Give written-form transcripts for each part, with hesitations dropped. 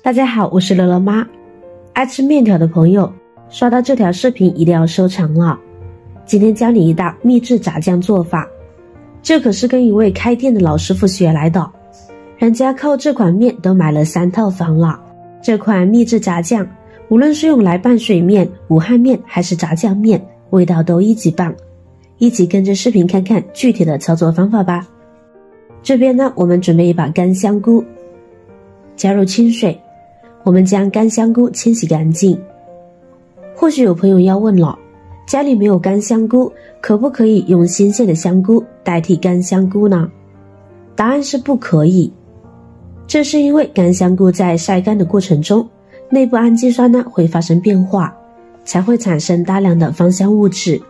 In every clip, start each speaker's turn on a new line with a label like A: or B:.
A: 大家好，我是乐乐妈。爱吃面条的朋友，刷到这条视频一定要收藏了。今天教你一道秘制炸酱做法，这可是跟一位开店的老师傅学来的，人家靠这款面都买了3套房了。这款秘制炸酱，无论是用来拌水面、武汉面还是炸酱面，味道都一级棒。一起跟着视频看看具体的操作方法吧。这边呢，我们准备一把干香菇，加入清水，我们将干香菇清洗干净。或许有朋友要问了，家里没有干香菇，可不可以用新鲜的香菇代替干香菇呢？答案是不可以。这是因为干香菇在晒干的过程中，内部氨基酸呢会发生变化，才会产生大量的芳香物质，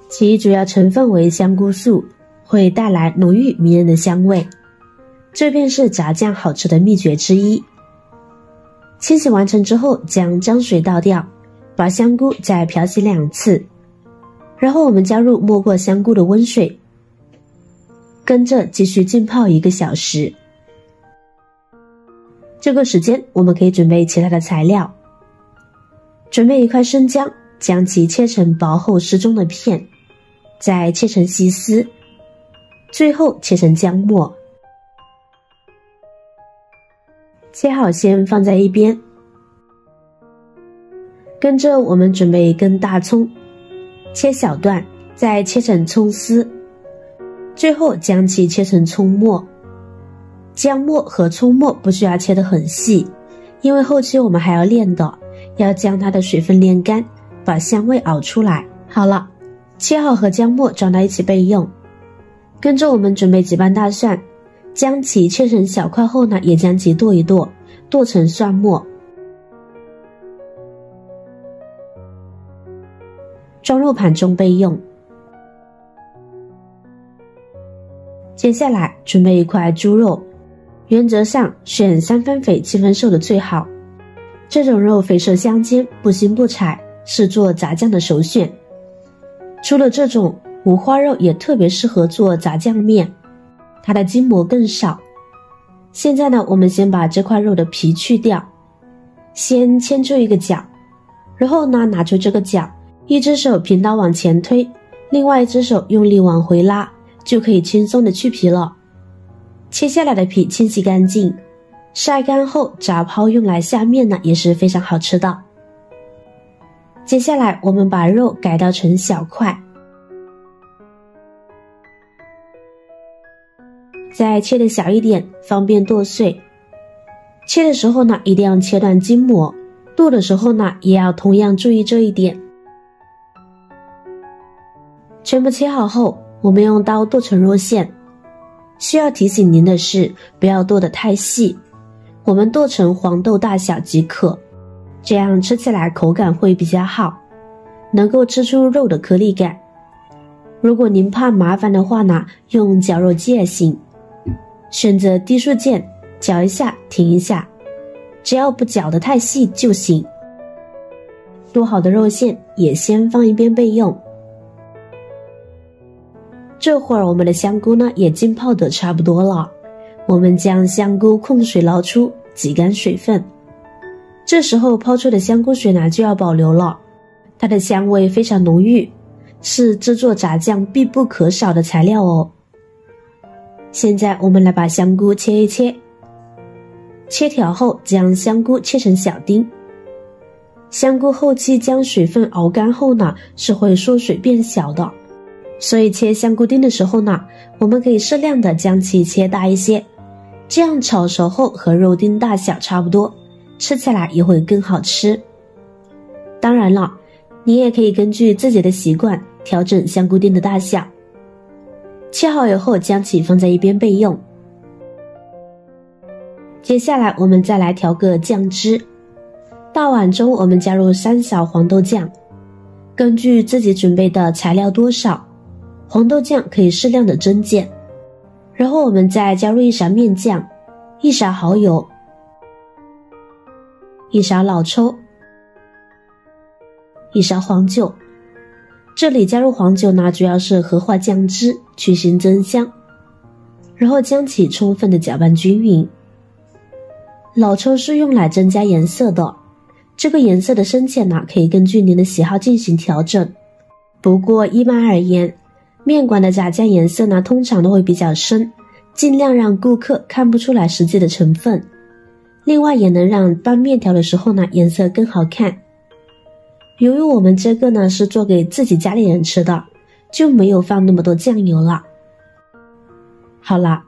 A: 其主要成分为香菇素，会带来浓郁迷人的香味，这便是炸酱好吃的秘诀之一。清洗完成之后，将姜水倒掉，把香菇再漂洗2次，然后我们加入没过香菇的温水，跟着继续浸泡1个小时。这个时间我们可以准备其他的材料，准备1块生姜，将其切成薄厚适中的片，再切成细丝，最后切成姜末。切好先放在一边，跟着我们准备1根大葱，切小段，再切成葱丝，最后将其切成葱末。姜末和葱末不需要切得很细，因为后期我们还要炼的，要将它的水分炼干，把香味熬出来。好了，切好和姜末装到一起备用。跟着我们准备几瓣大蒜，将其切成小块后呢，也将其剁一剁，剁成蒜末，装入盘中备用。接下来准备1块猪肉，原则上选3分肥7分瘦的最好，这种肉肥瘦相间，不腥不柴，是做炸酱的首选。除了这种，五花肉也特别适合做炸酱面，它的筋膜更少。现在呢，我们先把这块肉的皮去掉，先牵住1个角，然后呢拿出这个角，一只手平刀往前推，另外一只手用力往回拉，就可以轻松的去皮了。切下来的皮清洗干净，晒干后炸泡用来下面呢也是非常好吃的。接下来我们把肉改刀成小块，再切的小一点，方便剁碎。切的时候呢一定要切断筋膜，剁的时候呢也要同样注意这一点。全部切好后，我们用刀剁成肉馅。需要提醒您的是，不要剁得太细，我们剁成黄豆大小即可，这样吃起来口感会比较好，能够吃出肉的颗粒感。如果您怕麻烦的话呢，用绞肉机也行，选择低速键，绞一下停一下，只要不绞得太细就行。剁好的肉馅也先放一边备用。这会儿我们的香菇呢也浸泡得差不多了，我们将香菇控水捞出，挤干水分。这时候泡出的香菇水呢就要保留了，它的香味非常浓郁，是制作炸酱必不可少的材料哦。现在我们来把香菇切一切，切条后将香菇切成小丁。香菇后期将水分熬干后呢，是会缩水变小的，所以切香菇丁的时候呢，我们可以适量的将其切大一些，这样炒熟后和肉丁大小差不多，吃起来也会更好吃。当然了，你也可以根据自己的习惯调整香菇丁的大小。切好以后将其放在一边备用。接下来我们再来调个酱汁，大碗中我们加入3勺黄豆酱，根据自己准备的材料多少，黄豆酱可以适量的增减。然后我们再加入1勺面酱，1勺蚝油，1勺老抽，1勺黄酒。这里加入黄酒呢，主要是和化酱汁，去腥增香。然后将其充分的搅拌均匀。老抽是用来增加颜色的，这个颜色的深浅呢，可以根据您的喜好进行调整。不过一般而言，面馆的炸酱颜色呢，通常都会比较深，尽量让顾客看不出来实际的成分。另外也能让拌面条的时候呢，颜色更好看。由于我们这个呢是做给自己家里人吃的，就没有放那么多酱油了。好了，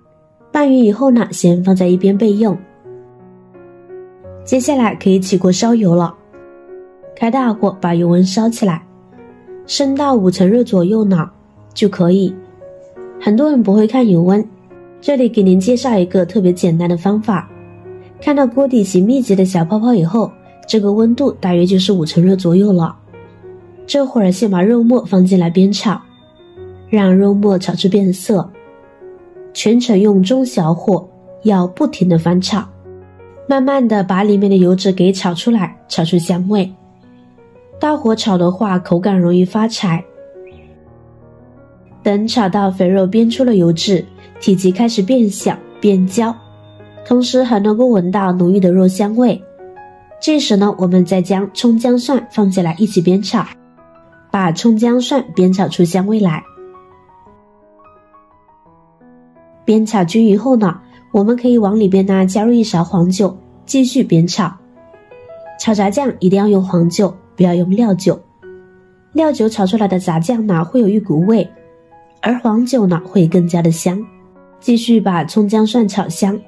A: 拌匀以后呢，先放在一边备用。接下来可以起锅烧油了，开大火把油温烧起来，升到5成热左右呢就可以。很多人不会看油温，这里给您介绍一个特别简单的方法。看到锅底起密集的小泡泡以后，这个温度大约就是5成热左右了。这会儿先把肉末放进来煸炒，让肉末炒至变色，全程用中小火，要不停地翻炒，慢慢地把里面的油脂给炒出来，炒出香味。大火炒的话，口感容易发柴。等炒到肥肉煸出了油脂，体积开始变小变焦，同时还能够闻到浓郁的肉香味。这时呢，我们再将葱姜蒜放进来一起煸炒，把葱姜蒜煸炒出香味来。煸炒均匀后呢，我们可以往里边呢加入1勺黄酒，继续煸炒。炒炸酱一定要用黄酒，不要用料酒。料酒炒出来的炸酱呢会有一股味，而黄酒呢会更加的香。继续把葱姜蒜炒香，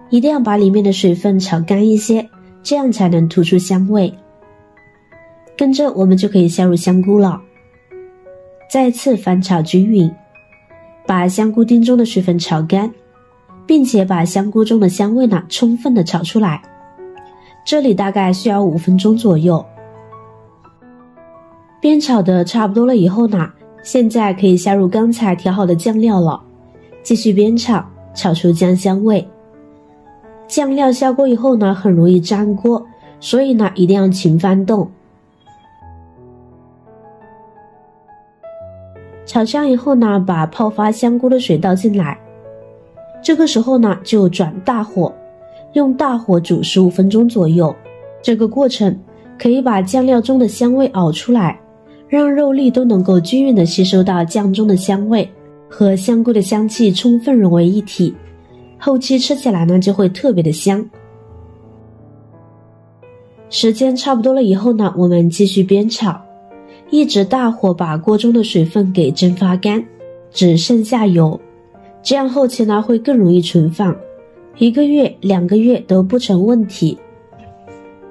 A: 一定要把里面的水分炒干一些，这样才能突出香味。跟着我们就可以下入香菇了，再次翻炒均匀，把香菇丁中的水分炒干，并且把香菇中的香味呢充分的炒出来。这里大概需要5分钟左右。煸炒的差不多了以后呢，现在可以下入刚才调好的酱料了，继续煸炒，炒出酱香味。酱料下锅以后呢，很容易粘锅，所以呢一定要勤翻动。炒香以后呢，把泡发香菇的水倒进来，这个时候呢就转大火，用大火煮15分钟左右。这个过程可以把酱料中的香味熬出来，让肉粒都能够均匀地吸收到酱中的香味，和香菇的香气充分融为一体，后期吃起来呢就会特别的香。时间差不多了以后呢，我们继续煸炒，一直大火把锅中的水分给蒸发干，只剩下油，这样后期呢会更容易存放，1个月2个月都不成问题。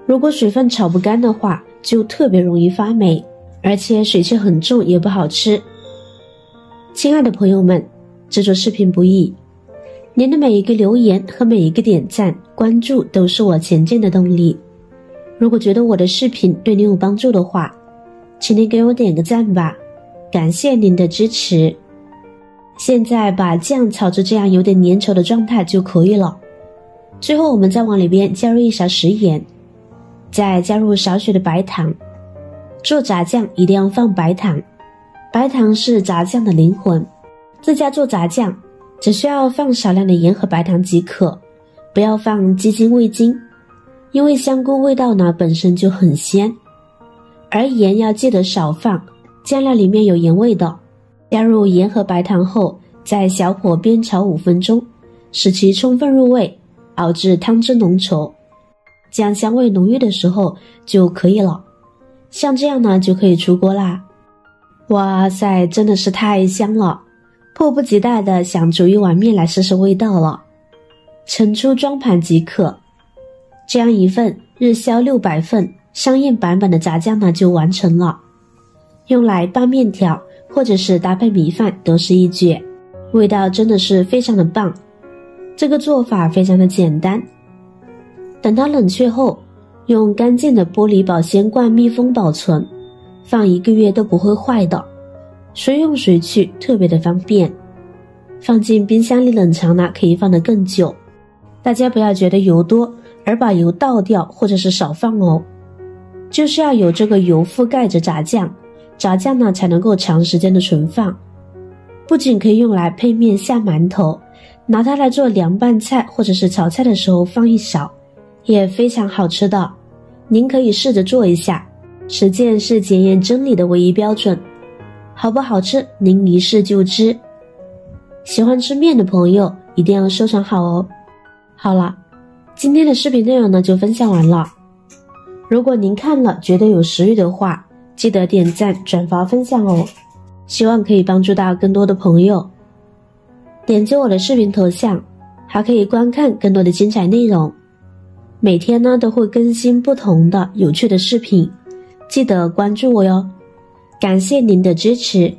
A: 如果水分炒不干的话，就特别容易发霉，而且水气很重，也不好吃。亲爱的朋友们，制作视频不易，您的每一个留言和每一个点赞关注都是我前进的动力。如果觉得我的视频对您有帮助的话，请您给我点个赞吧，感谢您的支持。现在把酱炒至这样有点粘稠的状态就可以了。最后我们再往里边加入1勺食盐，再加入少许的白糖。做炸酱一定要放白糖，白糖是炸酱的灵魂。自家做炸酱只需要放少量的盐和白糖即可，不要放鸡精味精，因为香菇味道呢本身就很鲜。而盐要记得少放，酱料里面有盐味的。加入盐和白糖后，在小火煸炒5分钟，使其充分入味，熬至汤汁浓稠，酱香味浓郁的时候就可以了。像这样呢就可以出锅啦。哇塞，真的是太香了，迫不及待的想煮一碗面来试试味道了。盛出装盘即可。这样一份日销600份商业版本的炸酱呢就完成了，用来拌面条或者是搭配米饭都是一绝，味道真的是非常的棒。这个做法非常的简单，等它冷却后，用干净的玻璃保鲜罐密封保存，放1个月都不会坏的，随用随去，特别的方便。放进冰箱里冷藏呢，可以放得更久。大家不要觉得油多而把油倒掉或者是少放哦，就是要有这个油覆盖着炸酱，炸酱呢才能够长时间的存放。不仅可以用来配面下馒头，拿它来做凉拌菜或者是炒菜的时候放1勺也非常好吃的，您可以试着做一下，实践是检验真理的唯一标准，好不好吃您一试就知。喜欢吃面的朋友一定要收藏好哦。好了，今天的视频内容呢就分享完了，如果您看了觉得有食欲的话，记得点赞转发分享哦，希望可以帮助到更多的朋友。点击我的视频头像，还可以观看更多的精彩内容，每天呢都会更新不同的有趣的视频，记得关注我哟。感谢您的支持，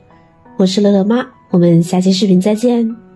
A: 我是乐乐妈，我们下期视频再见。